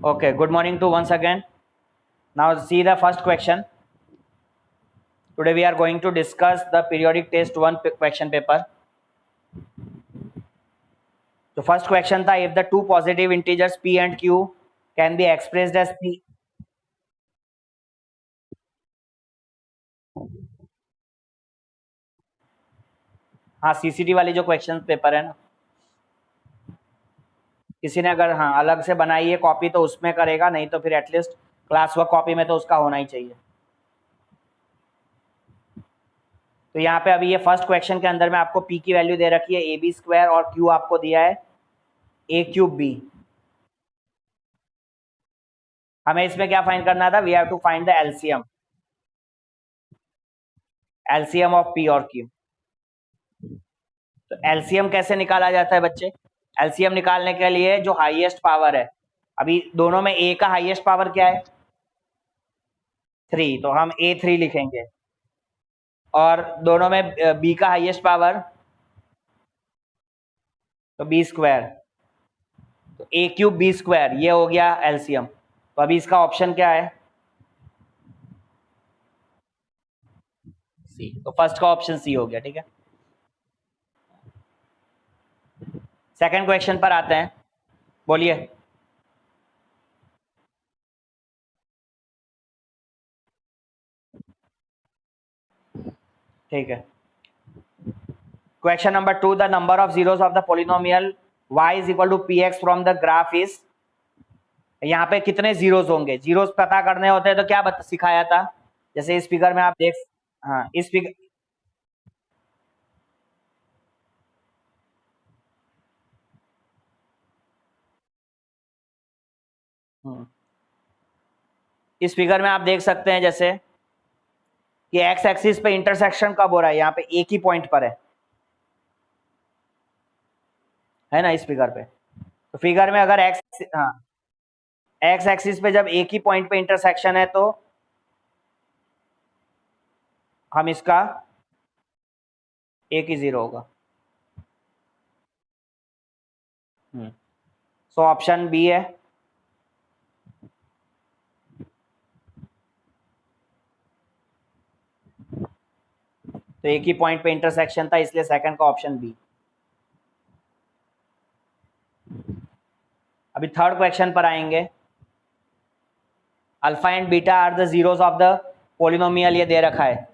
Okay, good morning to once again. Now see the first question. Today we are going to discuss the periodic test 1 question paper. So first question था, if the two positive integers p and q can be expressed as p. हाँ, CCT वाली जो question paper है ना, किसी ने अगर हाँ अलग से बनाई है कॉपी तो उसमें करेगा, नहीं तो फिर एटलीस्ट क्लास वर्क कॉपी में तो उसका होना ही चाहिए। तो यहाँ पे अभी ये फर्स्ट क्वेश्चन के अंदर में आपको p की वैल्यू दे रखी है ab² और q आपको दिया है a³b। हमें इसमें क्या फाइंड करना था, we have to find the LCM of p और q। तो एलसीएम कैसे निकाला जाता है बच्चे? एलसीएम निकालने के लिए जो हाईएस्ट पावर है, अभी दोनों में ए का हाईएस्ट पावर क्या है? 3, तो हम a3 लिखेंगे। और दोनों में बी का हाईएस्ट पावर तो b², तो a³ b², ये हो गया एलसीएम। तो अभी इसका ऑप्शन क्या है? सी। तो फर्स्ट का ऑप्शन सी हो गया, ठीक है। सेकंड क्वेश्चन पर आते हैं, बोलिए। ठीक है। Question number 2, the number of zeros of the polynomial y is equal to px from the graph is. यहाँ पे कितने जीरोस होंगे? जीरोस पता करने होते हैं तो क्या सिखाया था? जैसे इस फिगर में आप देख, हाँ इस फिगर, इस फिगर में आप देख सकते हैं जैसे कि एक्स एक्सिस पे इंटरसेक्शन कब हो रहा है, यहाँ पे एक ही पॉइंट पर है ना, इस फिगर पे। तो फिगर में अगर एक्स, हाँ एक्स एक्सिस पे जब एक ही पॉइंट पे इंटरसेक्शन है तो हम इसका एक ही जीरो होगा। सो ऑप्शन बी है। तो एक ही पॉइंट पे इंटरसेक्शन था, इसलिए सेकंड का ऑप्शन बी। अभी थर्ड क्वेश्चन पर आएंगे। Alpha and beta are the zeros of the polynomial, ये दे रखा है।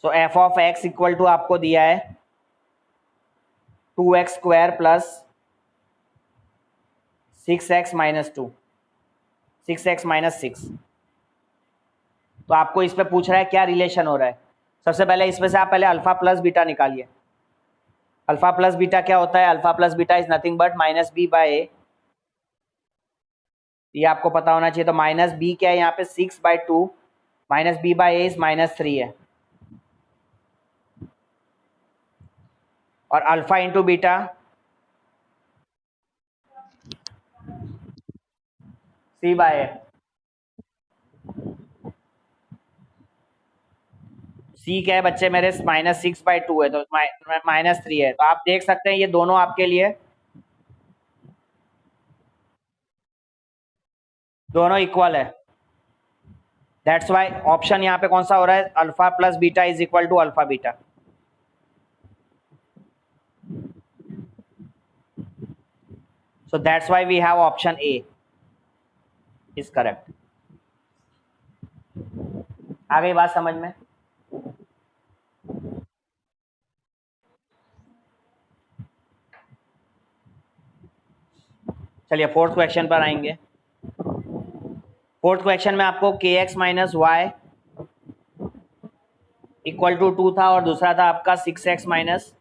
So F of x equal to आपको दिया है 2x² plus 6x minus 2, 6x minus 6। तो आपको इस पे पूछ रहा है क्या रिलेशन हो रहा है। सबसे पहले इसमें से आप पहले अल्फा प्लस बीटा निकालिए। अल्फा प्लस बीटा क्या होता है? Alpha plus beta is nothing but minus B by A, ये आपको पता होना चाहिए। तो माइनस बी क्या है यहाँ पे? 6/2 minus B by A is -3 है। और alpha into beta C by A, C क्या है बच्चे मेरे? -6/2 है, तो -3 है। तो आप देख सकते हैं ये दोनों आपके लिए दोनों इक्वल है। दैट्स वाई ऑप्शन यहाँ पे कौन सा हो रहा है? Alpha plus beta is equal to alpha beta. So that's why we have option A is correct. आ गई बात समझ में? चलिए फोर्थ क्वेश्चन पर आएंगे। फोर्थ क्वेश्चन में आपको kx minus Y equal to 2 था और दूसरा था आपका 6x minus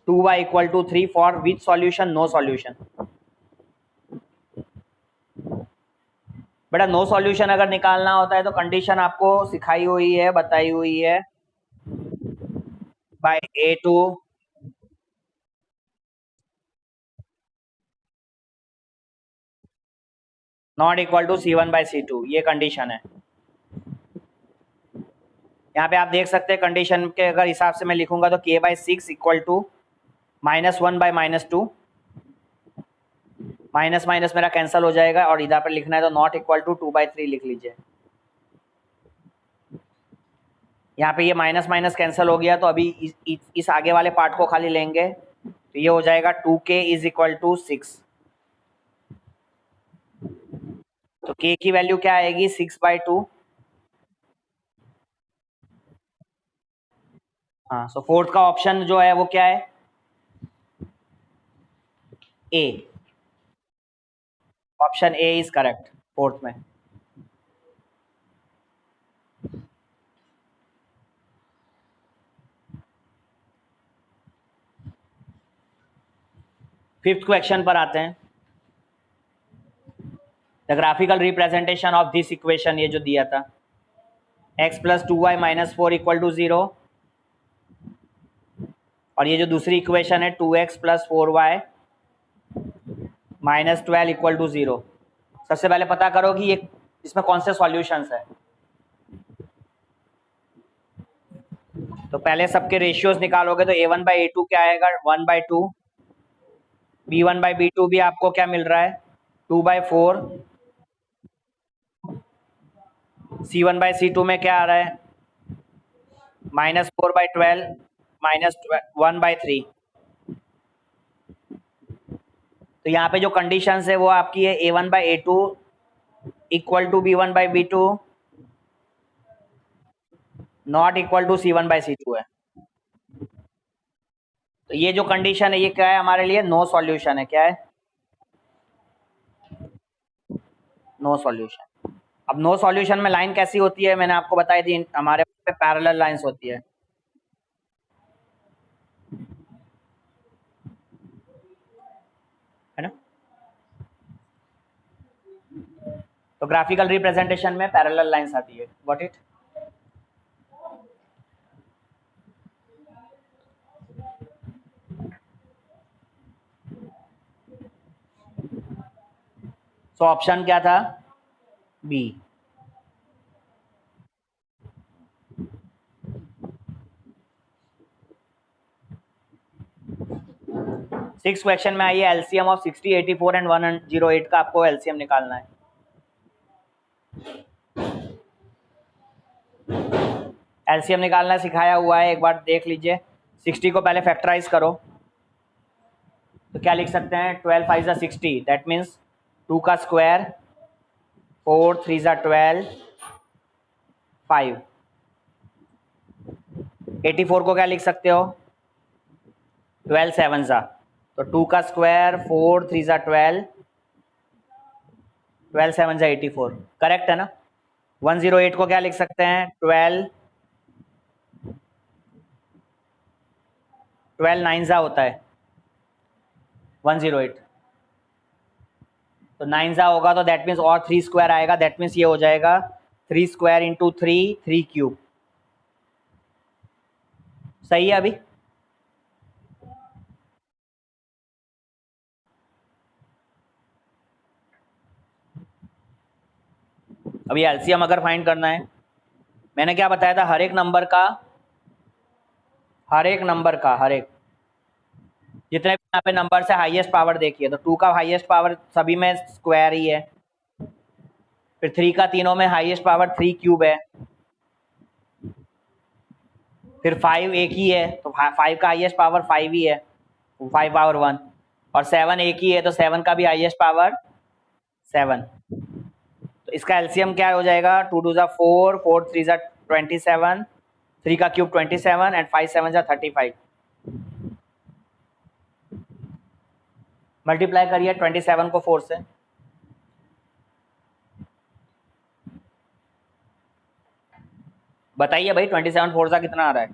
2y equal to 3 for which solution? No solution. बेटा नो सॉल्यूशन अगर निकालना होता है तो कंडीशन आपको सिखाई हुई है, बताई हुई है bye A2 not equal to C1/C2, ये कंडीशन है। यहाँ पे आप देख सकते हैं कंडीशन के अगर हिसाब से मैं लिखूंगा तो k/6 equal to -1/-2 minus minus मेरा कैंसिल हो जाएगा और इधर पर लिखना है तो नॉट इक्वल टू 2/3 लिख लीजिए। यहाँ पे ये माइनस माइनस कैंसिल हो गया, तो अभी इस आगे वाले पार्ट को खाली लेंगे, तो ये हो जाएगा 2k इज इक्वल टू 6। तो k की वैल्यू क्या आएगी 6/2। हाँ, सो फोर्थ का ऑप्शन जो है वो क्या है, A. Option A is correct fourth में। फिफ्थ क्वेश्चन पर आते हैं। The graphical representation of this equation, ये जो दिया था, x plus 2y minus 4 equal to 0, और ये जो दूसरी इक्वेशन है 2x plus 4y minus 12 equal to 0। सबसे पहले पता करो कि ये इसमें कौन से सॉल्यूशंस है। तो पहले सबके रेशियोज निकालोगे तो a1/a2 क्या आएगा 1/2, b1/b2 भी आपको क्या मिल रहा है 2/4, c1/c2 में क्या आ रहा है -4/12 -1/3। तो यहाँ पे जो कंडीशंस है वो आपकी है a1/a2 equal to b1/b2 not equal to c1/c2 है। तो ये जो कंडीशन है ये क्या है हमारे लिए, नो सॉल्यूशन है। क्या है, नो सॉल्यूशन। अब नो सॉल्यूशन में लाइन कैसी होती है, मैंने आपको बताई थी, हमारे पे पैरेलल लाइंस होती है ना। तो ग्राफिकल रिप्रेजेंटेशन में पैरेलल लाइंस आती है, गॉट इट। सो ऑप्शन क्या था, बी। सिक्स क्वेश्चन में आइए, एलसीएम ऑफ 60, 84 एंड 108 का आपको एलसीएम निकालना है। एलसीएम निकालना सिखाया हुआ है, एक बार देख लीजिए। 60 को पहले फैक्टराइज करो, तो क्या लिख सकते हैं 12 5 ज़ा 60, दैट मीन्स 2 का स्क्वायर, 4 3 ज़ा 12, 5। 84 को क्या लिख सकते हो 12 7 ज़ा, तो 2 का स्क्वायर, 4 3 ज़ा 12, 12 7 ज़ा 84, करेक्ट है ना। 108 को क्या लिख सकते हैं 12 9 ज़ा होता है 108, तो 9 ज़ा होगा तो दैट मीन्स और 3 स्क्वायर आएगा, दैट मीन्स ये हो जाएगा 3 स्क्वायर इंटू 3 3 क्यूब। सही है। अभी एलसीएम अगर फाइंड करना है, मैंने क्या बताया था, हर एक नंबर का हर एक जितने भी यहाँ पे नंबर से हाईएस्ट पावर देखिए, तो 2 का हाईएस्ट पावर सभी में स्क्वायर ही है, फिर 3 का तीनों में हाईएस्ट पावर 3 क्यूब है, फिर 5 एक ही है तो 5 का हाईएस्ट पावर 5 ही है, 5 पावर 1, और 7 एक ही है तो 7 का भी हाईएस्ट पावर 7। तो इसका एलसीएम क्या हो जाएगा 2 2 ज़ा 4, 4 3 ज़ा 27, 3 का क्यूब 27 एंड 5 7 ज़ा 35। मल्टीप्लाई करिए 27 को 4 से, बताइए भाई 27 4 सा कितना आ रहा है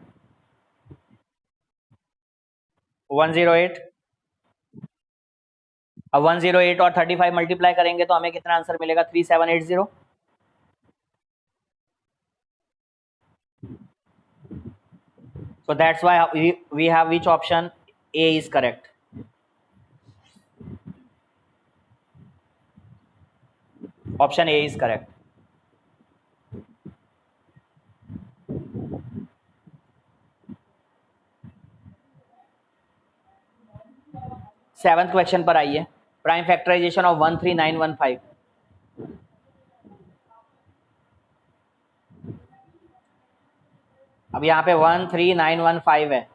108। अब 108 और 35 मल्टीप्लाई करेंगे तो हमें कितना आंसर मिलेगा 3780। So that's why we have which option, A is correct. Option A is correct. Seventh question पर आइए। Prime factorisation of 13915। अब यहाँ पे 13915 है,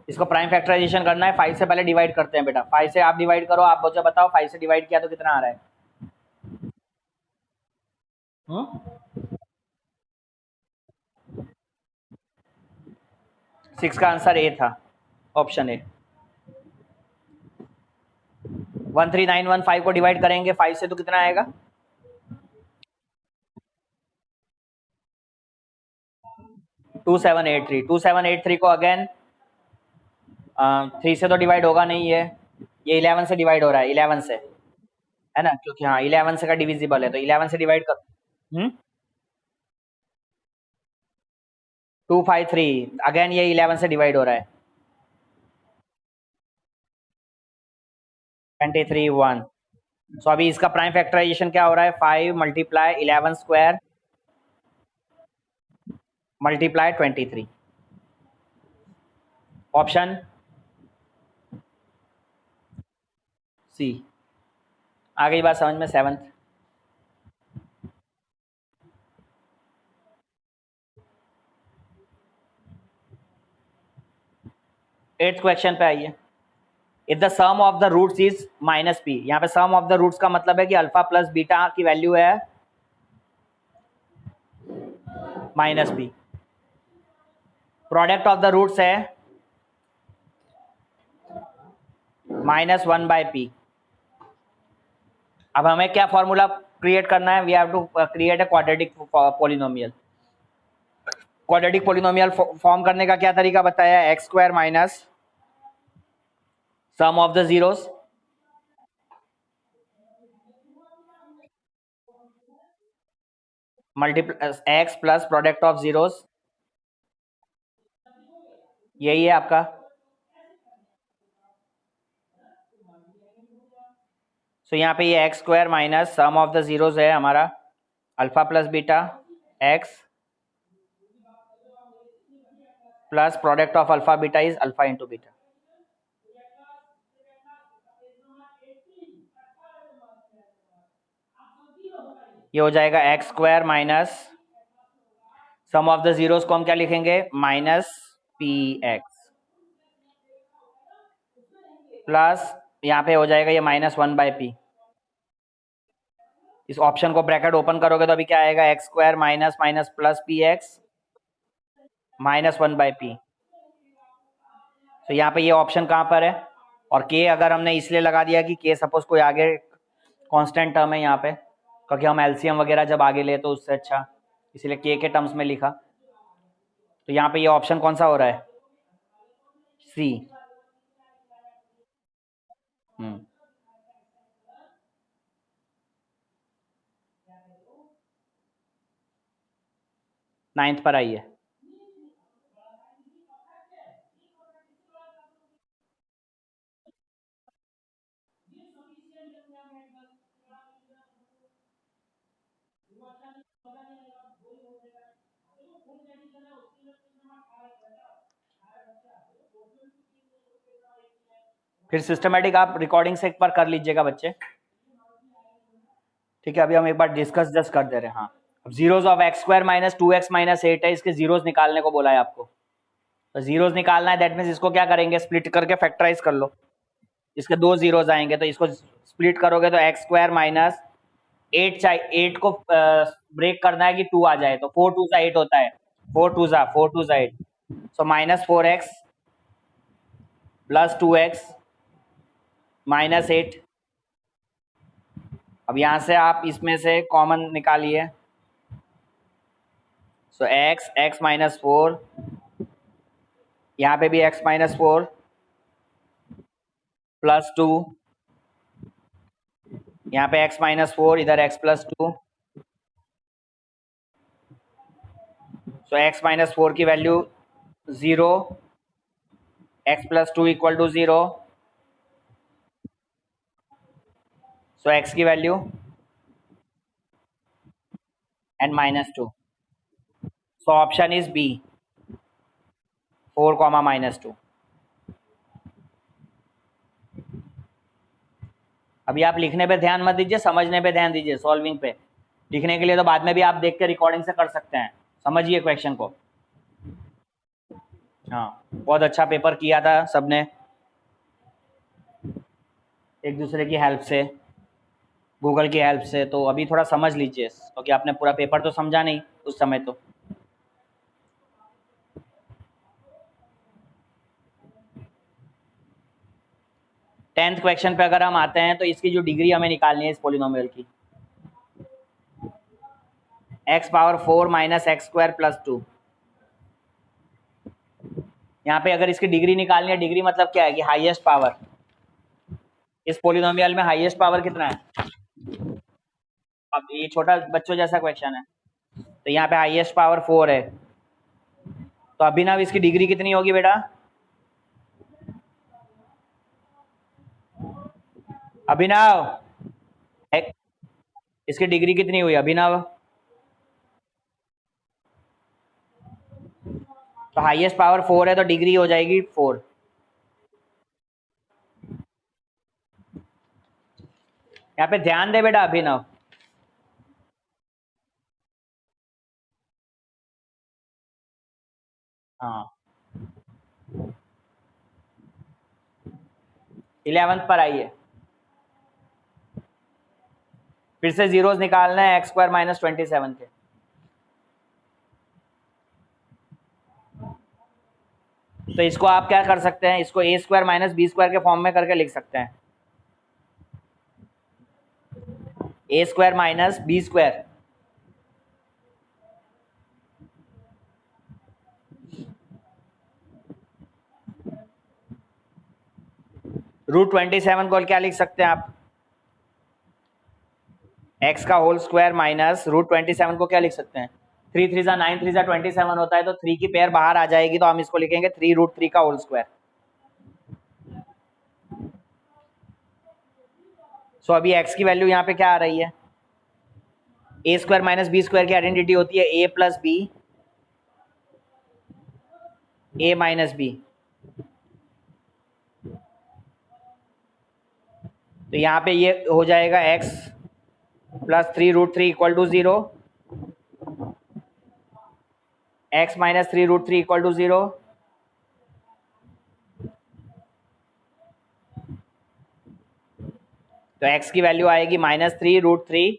इसको प्राइम फैक्टराइजेशन करना है। 5 से पहले डिवाइड करते हैं बेटा, 5 से आप डिवाइड करो। आप मुझे बताओ 5 से डिवाइड किया तो कितना आ रहा है? 6 का आंसर ए था, ऑप्शन ए। 13915 को डिवाइड करेंगे 5 से तो कितना आएगा? 2783। 2783 को अगेन 3 से तो डिवाइड होगा नहीं, ये 11 से डिवाइड हो रहा है, 11 से, है ना, क्योंकि हाँ 11 से का डिविजिबल है, तो 11 से डिवाइड कर। 253 अगेन ये 11 से डिवाइड हो रहा है। 23 1। सो अभी इसका प्राइम फैक्टराइजेशन क्या हो रहा है? 5 multiply 11 square multiply 23। Option C. आ गई बात समझ में? 7th। 8th क्वेश्चन पे आइए। If the sum of the roots is minus P, यहाँ पे सम ऑफ द रूट्स का मतलब है कि अल्फा प्लस बीटा की वैल्यू है माइनस पी। प्रोडक्ट ऑफ द रूट्स है -1/p। अब हमें क्या फॉर्मूला क्रिएट करना है? We have to create a quadratic polynomial. Quadratic polynomial form करने का क्या तरीका बताया? X square minus sum of the zeros multiply X plus product of zeros, यही है आपका। सो यहाँ पे ये X square minus sum of the zeros है हमारा alpha plus beta x plus product of alpha beta is alpha into beta. ये हो जाएगा x square minus sum of the zeros को हम क्या लिखेंगे? माइनस पी एक्स प्लस यहाँ पे हो जाएगा ये -1/p। इस ऑप्शन को ब्रैकेट ओपन करोगे तो अभी क्या आएगा? X square minus minus plus P x -1/p। तो यहाँ पे ये ऑप्शन कहाँ पर है? और के अगर हमने इसलिए लगा दिया कि के सपोज कोई आगे कांस्टेंट टर्म है यहाँ पे, क्योंकि हम एलसीएम वगैरह जब आगे ले तो उससे अच्छा, इसलिए के टर्म्स में लिखा। तो यहाँ पे ये ऑप्शन कौन सा हो रहा है? सी। 9th पर आई है। फिर सिस्टमेटिक आप रिकॉर्डिंग से एक बार कर लीजिएगा बच्चे, ठीक है। अभी हम एक बार डिस्कस जस्ट कर दे रहे हैं। हाँ, अब zeros of x square minus 2x minus 8 है, इसके जीरोज निकालने को बोला है आपको। तो जीरोज निकालना है, दैट मीन्स इसको क्या करेंगे? स्प्लिट करके फैक्टराइज कर लो। इसके 2 जीरोज आएंगे, तो इसको स्प्लिट करोगे तो एक्स स्क्वायर माइनस 8 चाहिए, 8 को ब्रेक करना है कि 2 आ जाए, तो 4 2 8 होता है, 4 2 8। सो -4x प्लस 2x माइनस 8। अब यहाँ से आप इसमें से कॉमन निकालिए। सो x माइनस 4, यहाँ पे भी x माइनस 4 प्लस 2, यहाँ पे x माइनस 4, इधर x plus 2। So x minus 4 की value 0, x plus 2 equal to 0। So x की value and -2। So option is B, 4, -2। अभी आप लिखने पे ध्यान मत दीजिए, समझने पे ध्यान दीजिए, सॉल्विंग पे। लिखने के लिए तो बाद में भी आप देख के रिकॉर्डिंग से कर सकते हैं, समझिए क्वेश्चन को। हाँ, बहुत अच्छा पेपर किया था सबने, एक दूसरे की हेल्प से, गूगल की हेल्प से। तो अभी थोड़ा समझ लीजिए, क्योंकि आपने पूरा पेपर तो समझा नहीं उस समय। तो 10th क्वेश्चन पे अगर हम आते हैं तो इसकी जो डिग्री हमें निकालनी है इस पोलिनोमियल की, x power 4 minus x square plus 2। यहाँ पे अगर इसकी डिग्री निकालनी है, डिग्री मतलब क्या है कि हाईएस्ट पावर। इस पोलिनोमियल में हाईएस्ट पावर कितना है? अब ये छोटा बच्चों जैसा क्वेश्चन है, तो यहाँ पे हाईएस्ट पावर 4 है। तो अभिनव इसकी डिग्री कितनी होगी बेटा? अभिनव, इसकी डिग्री कितनी हुई अभिनव? तो हाईएस्ट पावर 4 है तो डिग्री हो जाएगी 4। यहाँ पे ध्यान दे बेटा अभिनव। हाँ, 11th पर आइए, फिर से जीरोस निकालना है एक्स स्क्वायर माइनस 27 के। तो इसको आप क्या कर सकते हैं, इसको A square minus B square के फॉर्म में करके लिख सकते हैं। A square minus B square, root 27 को क्या लिख सकते हैं आप? एक्स का होल स्क्वायर माइनस रूट 27 को क्या लिख सकते हैं? 3 3 9 3 27 होता है, तो 3 की पेयर बाहर आ जाएगी, तो हम इसको लिखेंगे 3 रूट 3 का होल स्क्वायर। सो अभी x की वैल्यू यहाँ पे क्या आ रही है? A square minus B square की आइडेंटिटी होती है a plus B, A minus B. तो यहाँ पे ये हो जाएगा x plus 3 root 3 equal to 0, X minus 3 root 3 equal to 0। तो x की वैल्यू आएगी -3 रूट 3,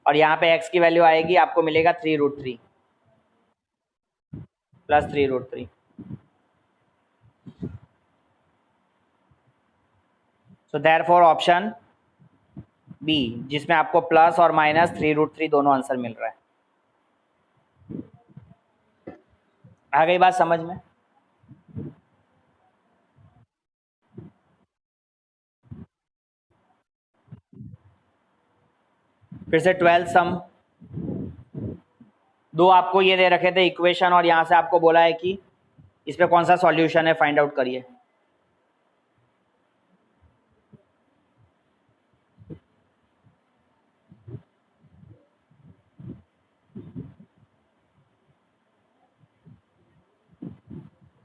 और यहाँ पे x की वैल्यू आएगी, आपको मिलेगा 3 root 3 plus 3 root 3। So therefore option B, जिसमें आपको प्लस और माइनस 3 रूट 3 दोनों आंसर मिल रहा है। आ गई बात समझ में? फिर से 12th सम, दो आपको ये दे रखे थे इक्वेशन, और यहाँ से आपको बोला है कि इस पे कौन सा सॉल्यूशन है, फाइंड आउट करिए।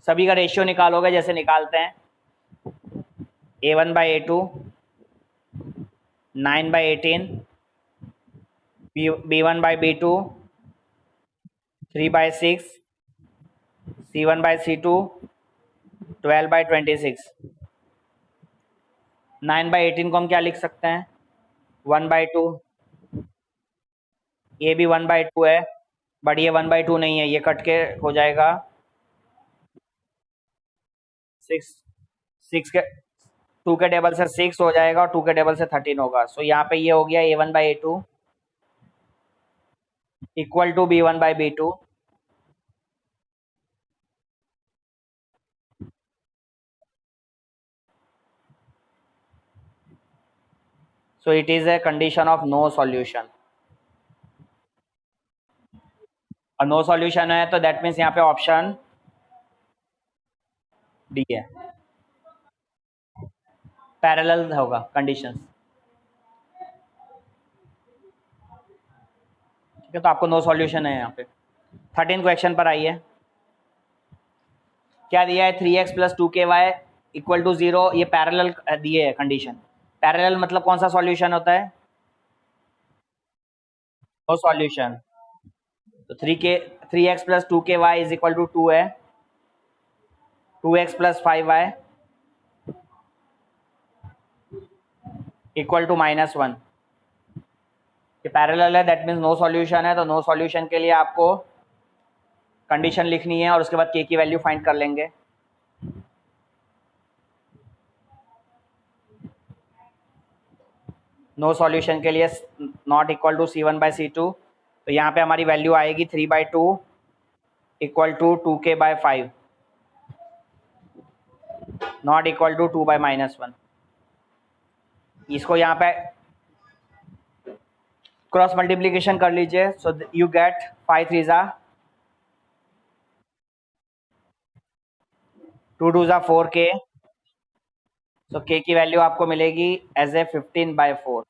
सभी का रेशियो निकालोगे जैसे निकालते हैं, a1/a2 9/18, b1/b2 3/6, c1/c2 12/26। 9/18 को हम क्या लिख सकते हैं? 1/2। ये भी 1/2 है, बट ये 1/2 नहीं है, ये कट के हो जाएगा 6। 6 के 2 के टेबल से 6 हो जाएगा, और 2 के टेबल से 13 होगा। सो यहाँ पे ये हो गया a1/a2 equal to b1/b2। So it is a condition of no solution, और नो सॉल्यूशन है तो दैट मीन्स यहाँ पे ऑप्शन डी है, पैरेलल होगा कंडीशंस। ठीक है, तो आपको नो सॉल्यूशन है यहाँ पे। 13 क्वेश्चन पर आइए, क्या दिया है? 3x plus 2ky equal to 0, ये पैरेलल दिए है कंडीशन। पैरेलल मतलब कौन सा सॉल्यूशन होता है? No solution. तो 3x plus 2ky is equal to 2 है, 2x plus 5y equal to -1। ये पैरेलल है, दैट मीन्स नो सॉल्यूशन है। तो नो सॉल्यूशन के लिए आपको कंडीशन लिखनी है और उसके बाद k की वैल्यू फाइंड कर लेंगे। नो सॉल्यूशन के लिए नॉट इक्वल टू C1/C2, तो यहाँ पे हमारी वैल्यू आएगी 3/2 equal to 2k/5, not equal to 2/-1। इसको यहाँ पे क्रॉस मल्टीप्लीकेशन कर लीजिए। सो यू गेट 5 3 ज़ा 2 2 ज़ा 4k। सो k की वैल्यू आपको मिलेगी as a 15/4।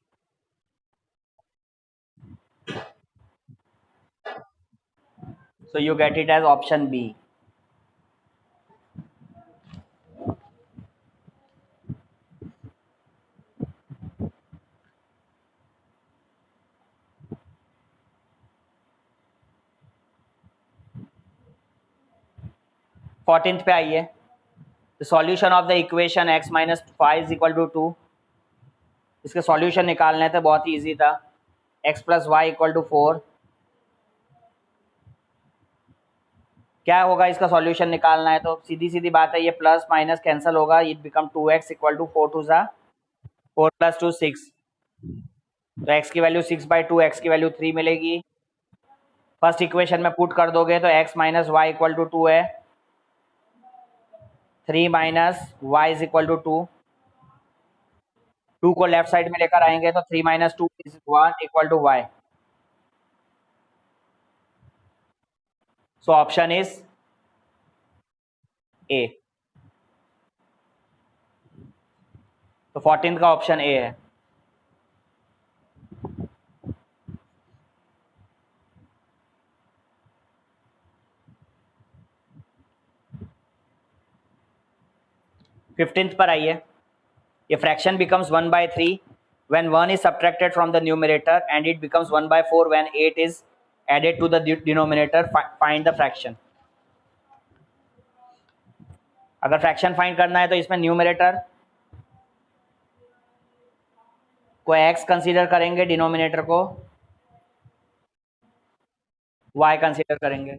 So you get it as option B. Fourteenth पे आइए। The solution of the equation x minus 5 is equal to 2। इसके सॉल्यूशन निकालने थे, बहुत ही ईजी था। x plus Y equal to 4। क्या होगा इसका सॉल्यूशन निकालना है तो सीधी सीधी बात है, ये प्लस माइनस कैंसिल होगा, it become 2x equal to 4 2 ज़ा 4 प्लस 2 6। तो x की वैल्यू 6/2, x की वैल्यू 3 मिलेगी। फर्स्ट इक्वेशन में पुट कर दोगे तो x minus Y equal to 2 है, 3 minus Y is equal to 2। 2 को लेफ्ट साइड में लेकर आएंगे तो 3 minus 2 is 1 equal to y। So option is A. तो 14 का ऑप्शन ए है। फिफ्टींथ पर आइए। ये fraction becomes 1/3 when 1 is subtracted from the numerator and it becomes 1/4 when 8 is added to the denominator. Find the fraction। अगर fraction find करना है तो इसमें न्यूमरेटर को x कंसीडर करेंगे, डिनोमिनेटर को y कंसीडर करेंगे।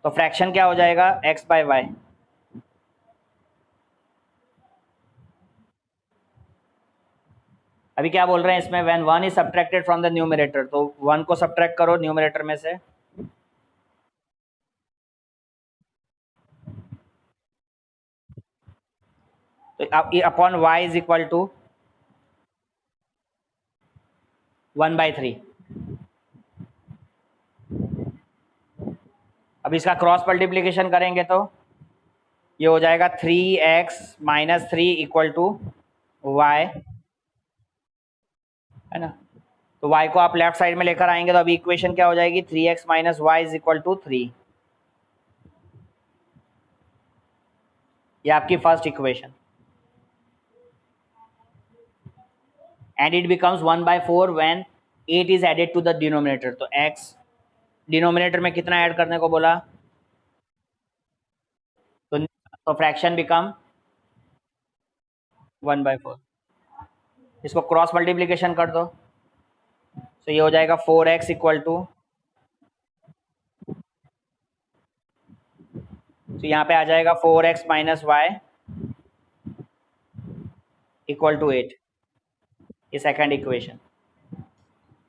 तो फ्रैक्शन क्या हो जाएगा? x/y। अभी क्या बोल रहे हैं इसमें? When 1 is subtracted from the numerator, तो 1 को सब्ट्रैक्ट करो न्यूमरेटर में से। तो upon y is equal to 1/3। अब इसका क्रॉस मल्टीप्लीकेशन करेंगे तो ये हो जाएगा 3x minus 3 equal to y, है ना। तो y को आप लेफ्ट साइड में लेकर आएंगे तो अभी इक्वेशन क्या हो जाएगी? 3x minus Y is equal to 3। ये आपकी first equation. And it becomes 1/4 when 8 is added to the denominator. तो x डिनोमिनेटर में कितना ऐड करने को बोला? तो फ्रैक्शन बिकम 1/4। इसको क्रॉस मल्टीप्लीकेशन कर दो तो ये हो जाएगा 4x इक्वल टू, तो यहाँ पे आ जाएगा 4x minus Y equal to 8। ये सेकंड इक्वेशन।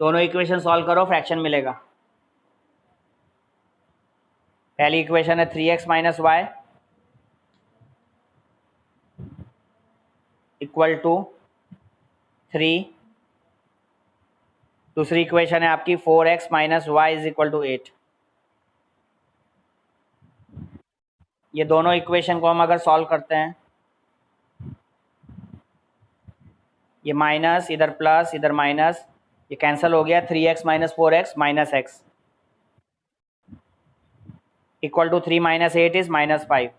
दोनों इक्वेशन सॉल्व करो, फ्रैक्शन मिलेगा। पहली इक्वेशन है 3x minus Y equal to 3। दूसरी इक्वेशन है आपकी 4x minus Y is equal to 8। ये दोनों इक्वेशन को हम अगर सॉल्व करते हैं, ये माइनस इधर प्लस इधर माइनस, ये कैंसिल हो गया। 3x minus 4x minus x equal to 3 minus 8 is -5।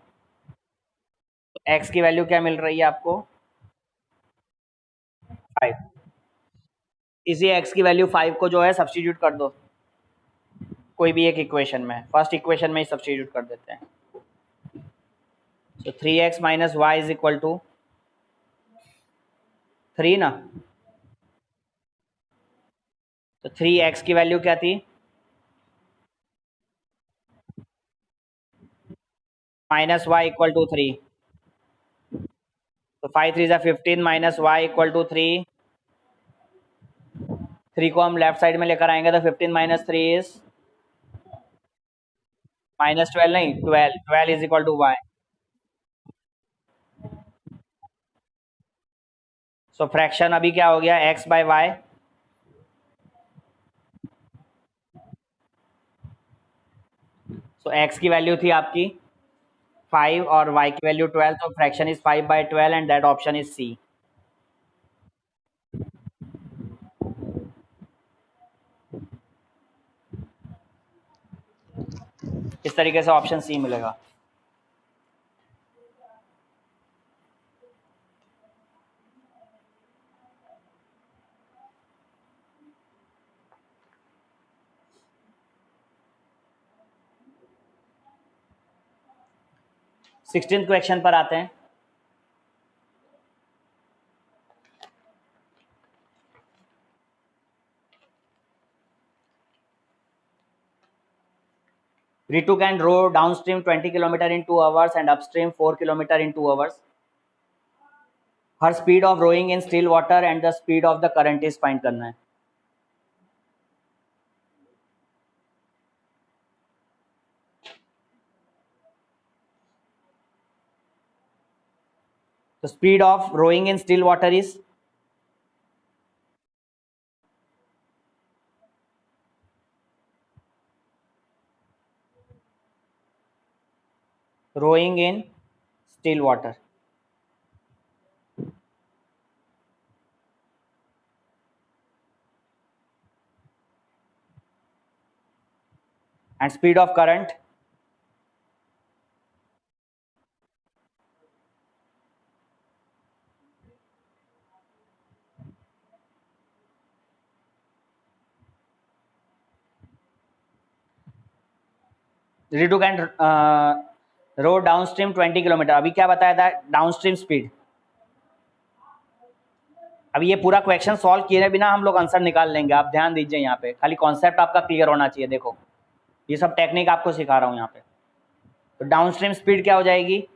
तो x की वैल्यू क्या मिल रही है आपको? 5। इसी x की वैल्यू 5 को जो है सब्स्टिट्यूट कर दो कोई भी एक इक्वेशन में, फर्स्ट इक्वेशन में ही सब्स्टिट्यूट कर देते हैं। तो 3x minus Y is equal to 3 ना। तो 3x की वैल्यू क्या थी? Minus Y equal to 3। तो 5 3 जा 15 माइनस वाई इक्वल टू 3। 3 को हम लेफ्ट साइड में लेकर आएंगे तो 15 माइनस 3 इज -12 नहीं 12। 12 is equal to Y. So fraction अभी क्या हो गया? x by Y. So x की वैल्यू थी आपकी 5 और y की वैल्यू 12, तो fraction is 5 by 12 and that option is C. इस तरीके से ऑप्शन सी मिलेगा। सिक्सटीन्थ क्वेश्चन पर आते हैं। Ritu can row downstream 20 km in 2 hours and upstream 4 km in 2 hours. Her speed of rowing in still water and the speed of the current is find करना है। The speed of rowing in still water is rowing in still water and speed of current Ritu can row downstream 20 km। अभी क्या बताया था? Downstream speed. अभी ये पूरा question solve किए बिना हम लोग आंसर निकाल लेंगे, आप ध्यान दीजिए यहाँ पे, खाली कॉन्सेप्ट आपका क्लियर होना चाहिए। देखो ये सब टेक्निक आपको सिखा रहा हूँ यहाँ पे। तो डाउनस्ट्रीम स्पीड क्या हो जाएगी?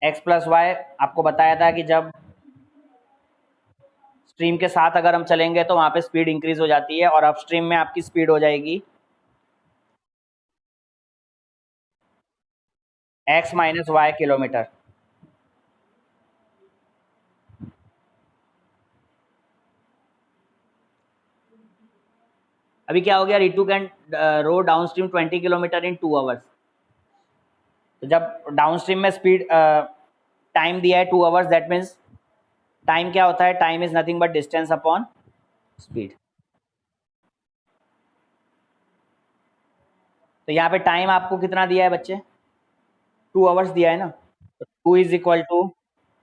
x plus Y. आपको बताया था कि जब स्ट्रीम के साथ अगर हम चलेंगे तो वहाँ पे स्पीड इंक्रीज हो जाती है और अपस्ट्रीम में आपकी स्पीड हो जाएगी x माइनस वाई किलोमीटर। अभी क्या हो गया? Ritu can row downstream 20 kilometre in 2 hours. तो जब डाउनस्ट्रीम में स्पीड टाइम दिया है 2 आवर्स, दैट मीन्स टाइम क्या होता है? Time is nothing but distance upon speed. तो यहाँ पे टाइम आपको कितना दिया है बच्चे? 2 आवर्स दिया है ना। तो 2 इज इक्वल टू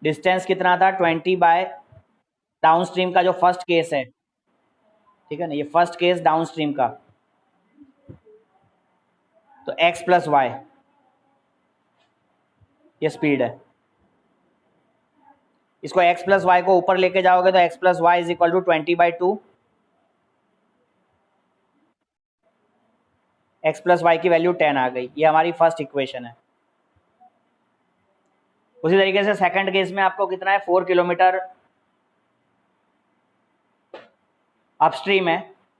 डिस्टेंस कितना था? 20 बाय डाउनस्ट्रीम का जो फर्स्ट केस है, ठीक है ना, ये फर्स्ट केस डाउनस्ट्रीम का। तो x प्लस वाई ये स्पीड है। इसको x प्लस वाई को ऊपर लेके जाओगे तो x plus Y is equal to 20/2। x plus Y की वैल्यू 10 आ गई। ये हमारी फर्स्ट इक्वेशन है। उसी तरीके से सेकंड केस में आपको कितना है? 4 किलोमीटर अपस्ट्रीम है।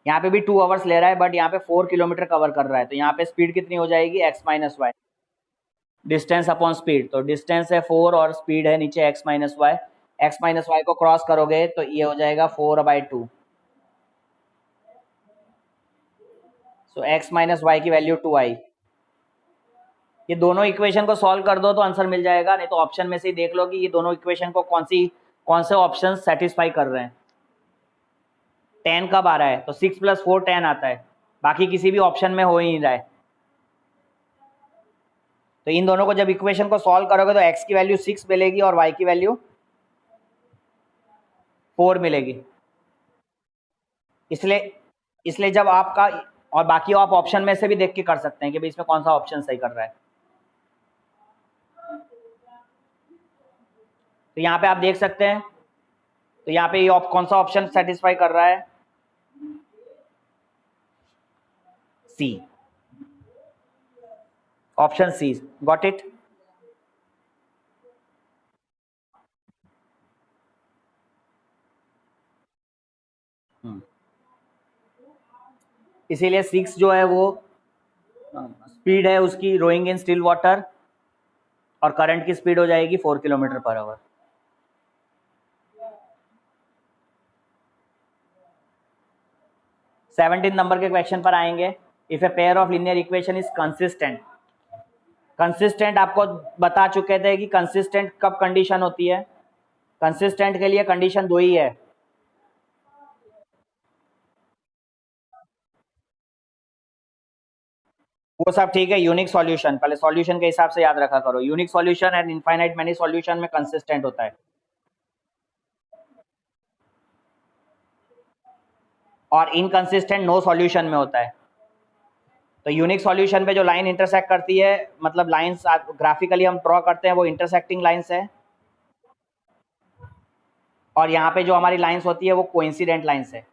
यहाँ पे भी 2 आवर्स ले रहा है बट यहाँ पे 4 किलोमीटर कवर कर रहा है। तो यहाँ पे स्पीड कितनी हो जाएगी? x minus Y, distance upon speed. तो डिस्टेंस है 4 और स्पीड है नीचे x minus Y. x minus Y को क्रॉस करोगे तो ये हो जाएगा 4/2। सो x माइनस वाई की वैल्यू 2 आई। ये दोनों इक्वेशन को सॉल्व कर दो तो आंसर मिल जाएगा, नहीं तो ऑप्शन में से ही देख लो कि ये दोनों इक्वेशन को कौन से ऑप्शन सेटिस्फाई कर रहे हैं। 10 कब आ रहा है? तो 6 + 4 10 आता है। बाकी किसी भी ऑप्शन में हो ही नहीं रहा है। तो इन दोनों को जब इक्वेशन को सॉल्व करोगे तो x की वैल्यू 6 मिलेगी और y की वैल्यू 4 मिलेगी। इसलिए जब आपका, और बाकी आप ऑप्शन में से भी देख के कर सकते हैं कि भाई इसमें कौन सा ऑप्शन सही कर रहा है। तो यहाँ पे आप देख सकते हैं, तो यहाँ पे ये कौन सा ऑप्शन सेटिस्फाई कर रहा है, सी, ऑप्शन सी। Got it. इसीलिए 6 जो है वो स्पीड है उसकी रोइंग इन स्टिल वाटर, और करंट की स्पीड हो जाएगी 4 kilometre per hour. Seventeen number के क्वेश्चन पर आएंगे। If a pair of linear equation is consistent, consistent आपको बता चुके थे कि कंसिस्टेंट कब कंडीशन होती है। कंसिस्टेंट के लिए कंडीशन 2 ही है, वो सब ठीक है। यूनिक सॉल्यूशन, पहले सॉल्यूशन के हिसाब से याद रखा करो। Unique solution and infinite many solution में कंसिस्टेंट होता है, और इनकंसिस्टेंट नो सॉल्यूशन में होता है। तो यूनिक सॉल्यूशन पे जो लाइन इंटरसेक्ट करती है, मतलब लाइंस ग्राफिकली हम ड्रॉ करते हैं, वो इंटरसेक्टिंग लाइंस है, और यहाँ पे जो हमारी लाइंस होती है वो कोइंसिडेंट लाइंस है।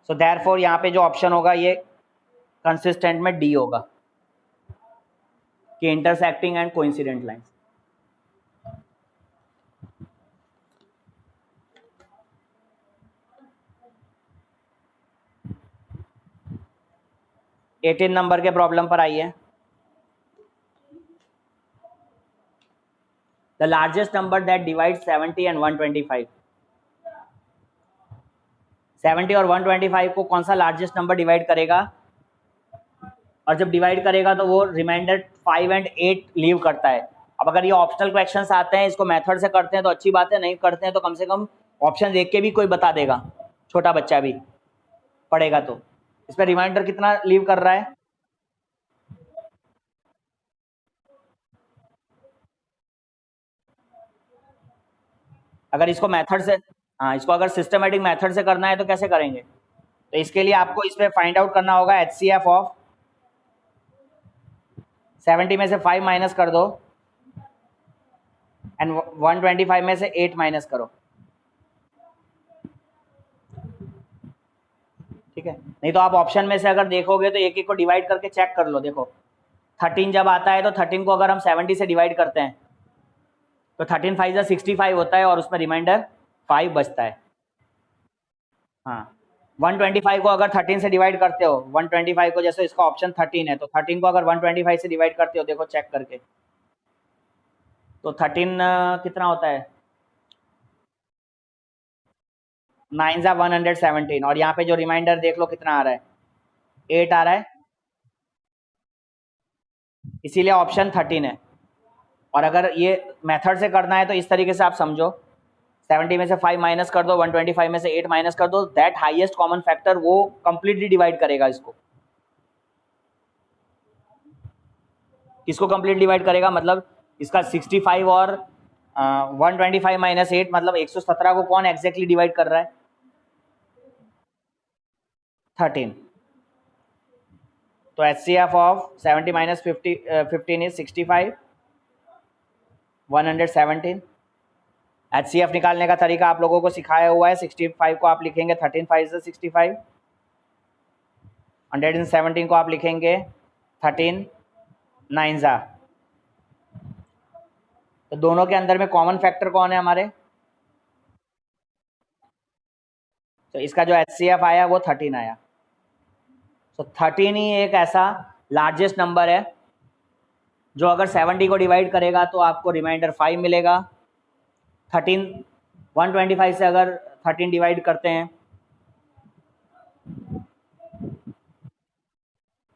सो देयरफॉर यहाँ पे जो ऑप्शन होगा ये कंसिस्टेंट में डी होगा, कि intersecting and coincident lines. Eighteen number के प्रॉब्लम पर आइए। The largest number that divide 70 and 125। 70 और 125 को कौन सा लार्जेस्ट नंबर डिवाइड करेगा, और जब डिवाइड करेगा तो वो रिमाइंडर 5 एंड 8 लीव करता है। अब अगर ये ऑप्शनल क्वेश्चंस आते हैं, इसको मेथड से करते हैं तो अच्छी बात है, नहीं करते हैं तो कम से कम ऑप्शन देख के भी कोई बता देगा, छोटा बच्चा भी पढ़ेगा। तो इसमें रिमाइंडर कितना लीव कर रहा है, अगर इसको मेथड से, हाँ, इसको अगर सिस्टमेटिक मेथड से करना है तो कैसे करेंगे। तो इसके लिए आपको इसमें फाइंड आउट करना होगा HCF ऑफ 70 में से 5 माइनस कर दो, एंड 125 में से 8 माइनस करो, ठीक है। नहीं तो आप ऑप्शन में से अगर देखोगे तो एक एक को डिवाइड करके चेक कर लो। देखो 13 जब आता है तो 13 को अगर हम 70 से डिवाइड करते हैं तो 13 5 जा 65 होता है, और उसमें रिमाइंडर 5 बचता है। हाँ, 125 को अगर 13 से डिवाइड करते हो, 125 को, जैसे इसका ऑप्शन 13 है, तो 13 को अगर 125 से डिवाइड करते हो, देखो चेक करके, तो 13 कितना होता है, 9 जा 117, और यहाँ पे जो रिमाइंडर देख लो कितना आ रहा है, 8 आ रहा है, इसीलिए ऑप्शन 13 है। और अगर ये मेथड से करना है तो इस तरीके से आप समझो, 70 में से 5 माइनस कर दो, 125 में से 8 माइनस कर दो, दैट हाईएस्ट कॉमन फैक्टर वो कंप्लीटली डिवाइड करेगा इसको। किसको कंप्लीट डिवाइड करेगा, मतलब इसका 65 और 125 माइनस 8 मतलब 117 को कौन एग्जैक्टली डिवाइड कर रहा है, 13। तो HCF of 70 minus 15 is 65, 117। HCF निकालने का तरीका आप लोगों को सिखाया हुआ है। 65 को आप लिखेंगे 13 5 से 65, 117 को आप लिखेंगे 13 9 जा। तो दोनों के अंदर में कॉमन फैक्टर कौन है हमारे, तो इसका जो HCF आया वो 13 आया। तो 13 ही एक ऐसा लार्जेस्ट नंबर है जो अगर 70 को डिवाइड करेगा तो आपको रिमाइंडर 5 मिलेगा। 13 125 से अगर 13 डिवाइड करते हैं,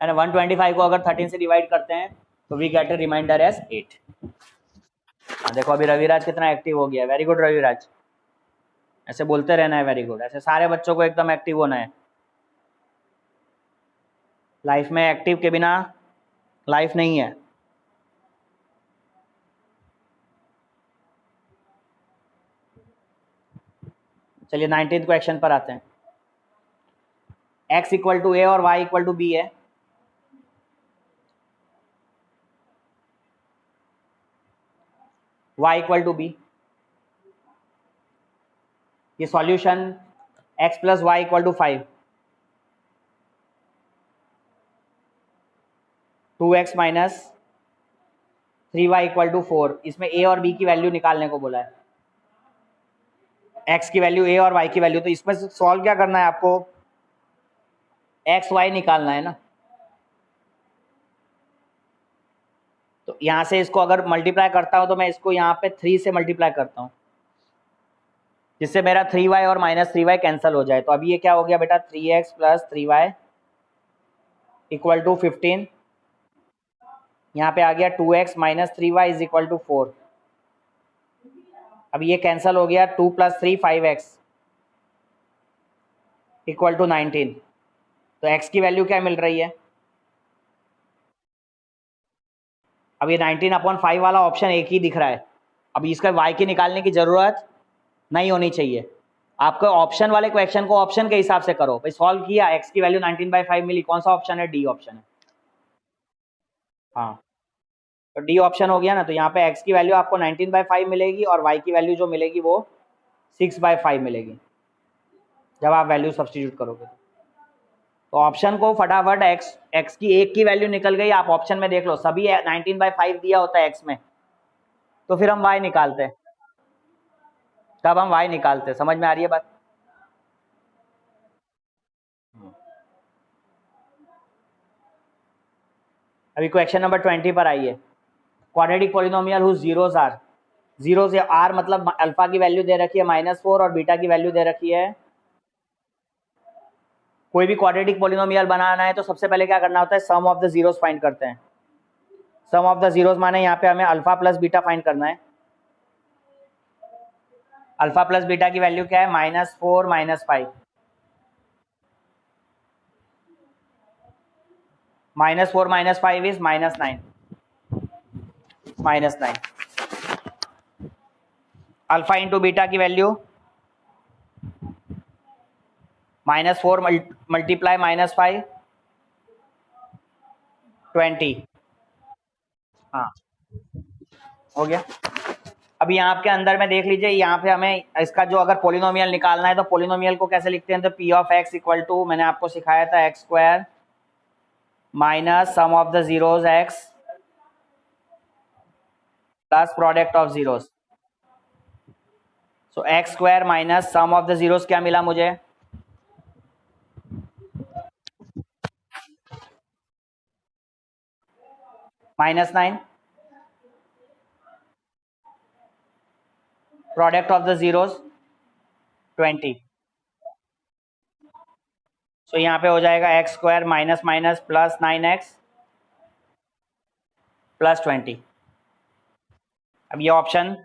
एंड 125 को अगर 13 से डिवाइड करते हैं तो we get a remainder as 8। देखो अभी रविराज कितना एक्टिव हो गया, वेरी गुड रविराज। ऐसे बोलते रहना है वेरी गुड। ऐसे सारे बच्चों को एकदम एक्टिव होना है। लाइफ में एक्टिव के बिना लाइफ नहीं है। चलिए 19th क्वेश्चन पर आते हैं। x इक्वल टू ए और y इक्वल टू बी है। y इक्वल टू बी, ये solution x plus Y equal to 5, 2x minus 3y equal to 4। इसमें a और b की वैल्यू निकालने को बोला है, x की वैल्यू a और y की वैल्यू। तो इसमें सॉल्व क्या करना है आपको, x y निकालना है ना। तो यहां से इसको अगर मल्टीप्लाई करता हूं तो मैं इसको यहाँ पे 3 से मल्टीप्लाई करता हूं, जिससे मेरा 3y और माइनस 3y कैंसिल हो जाए। तो अभी ये क्या हो गया बेटा, 3x plus 3y equal to 15। यहाँ पे आ गया 2x minus 3y is equal to 4। अब ये कैंसिल हो गया, 2 प्लस 3 5x इक्वल टू 19। तो x की वैल्यू क्या मिल रही है, अब ये 19/5 वाला ऑप्शन एक ही दिख रहा है। अब इसका y की निकालने की जरूरत नहीं होनी चाहिए। आपको ऑप्शन वाले क्वेश्चन को ऑप्शन के हिसाब से करो। भाई सॉल्व किया, x की वैल्यू 19/5 मिली, कौन सा ऑप्शन है, डी ऑप्शन है। हाँ, तो डी ऑप्शन हो गया ना। तो यहाँ पे x की वैल्यू आपको 19/5 मिलेगी और y की वैल्यू जो मिलेगी वो 6/5 मिलेगी जब आप वैल्यू सब्स्टिट्यूट करोगे। तो ऑप्शन को फटाफट x की एक की वैल्यू निकल गई, आप ऑप्शन में देख लो, सभी 19/5 दिया होता है x में, तो फिर हम y निकालते हैं। तब हम y निकालते हैं। समझ में आ रही है बात। अभी क्वेश्चन नंबर 20 पर आइए। Quadratic polynomial whose zeros are, zero से आर मतलब अल्फा की वैल्यू दे रखी है -4 और बीटा की वैल्यू दे रखी है। कोई भी क्वाड्रेटिक पॉलिनोमियल बनाना है तो सबसे पहले क्या करना होता है, सम ऑफ द जीरोस फाइंड करते हैं। सम ऑफ द जीरोस माने यहाँ पे हमें अल्फा प्लस बीटा फाइंड करना है। अल्फा प्लस बीटा की वैल्यू क्या है, -4 -5। -4 -5 इज -9, -9। अल्फा इंटू बीटा की वैल्यू -4 मल्टीप्लाई -5 20। हाँ हो गया। अभी यहाँ के अंदर में देख लीजिए, यहाँ पे हमें इसका जो अगर पोलिनोमियल निकालना है तो पोलिनोमियल को कैसे लिखते हैं, तो P of x equal to, मैंने आपको सिखाया था, x square minus sum of the zeros x plus product of zeros. So x square minus sum of the zeros क्या मिला मुझे, -9, product of the zeros 20। So यहाँ पे हो जाएगा x square minus minus plus 9x plus 20। अब ये option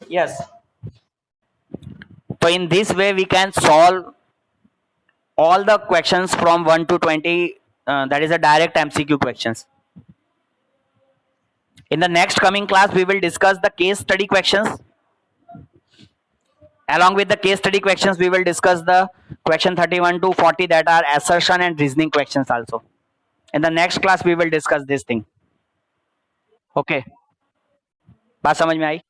yes, so in this way we can solve all the questions from 1 to 20, that is a direct MCQ questions. In the next coming class we will discuss the case study questions. Along with the case study questions we will discuss the question 31 to 40 that are assertion and reasoning questions also. In the next class we will discuss this thing. Okay, बात समझ में आई।